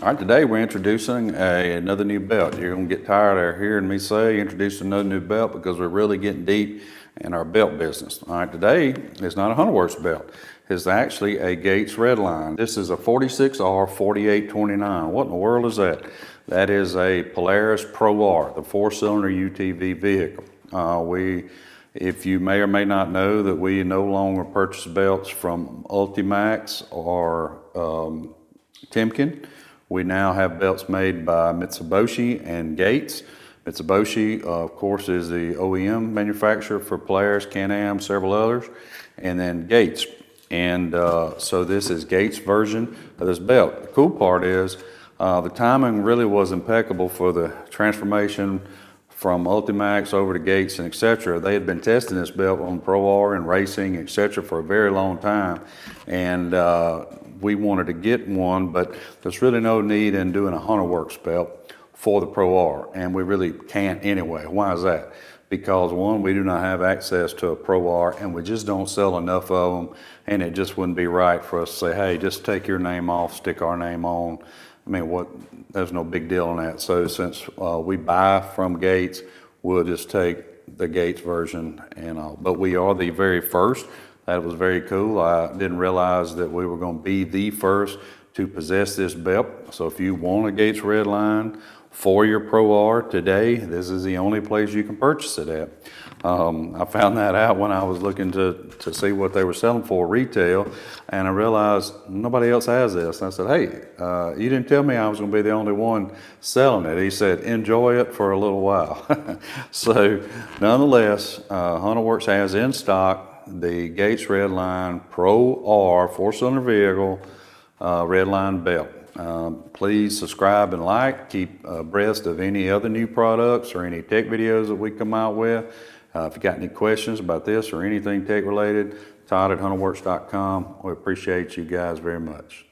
All right, today we're introducing another new belt. You're gonna get tired of hearing me say introduce another new belt because we're really getting deep in our belt business. All right, today is not a Hunterworks belt. It's actually a Gates Redline. This is a 46R 4829. What in the world is that? That is a Polaris Pro R, the 4-cylinder UTV vehicle. If you may or may not know that we no longer purchase belts from Ultimax or Timken. We now have belts made by Mitsubishi and Gates. Mitsubishi, of course, is the OEM manufacturer for Polaris, Can-Am, several others, and then Gates. And so this is Gates' version of this belt. The cool part is the timing really was impeccable for the transformation from Ultimax over to Gates and etc. They had been testing this belt on Pro R and racing, etc. for a very long time. And we wanted to get one, but there's really no need in doing a Hunterworks belt for the Pro R, and we really can't anyway. Why is that? Because one, we do not have access to a Pro R, and we just don't sell enough of them, and it just wouldn't be right for us to say, hey, just take your name off, stick our name on. I mean, there's no big deal on that. So since we buy from Gates, we'll just take the Gates version and all. But we are the very first. That was very cool. I didn't realize that we were going to be the first to possess this belt. So if you want a Gates Redline for your Pro R today, this is the only place you can purchase it at. I found that out when I was looking to see what they were selling for retail, and I realized nobody else has this. And I said, hey, you didn't tell me I was going to be the only one selling it. He said, enjoy it for a little while. So nonetheless, Hunterworks has in stock the Gates Redline Pro R 4-cylinder vehicle Redline belt. Please subscribe and like, keep abreast of any other new products or any tech videos that we come out with. If you got any questions about this or anything tech related, Todd at hunterworks.com. We appreciate you guys very much.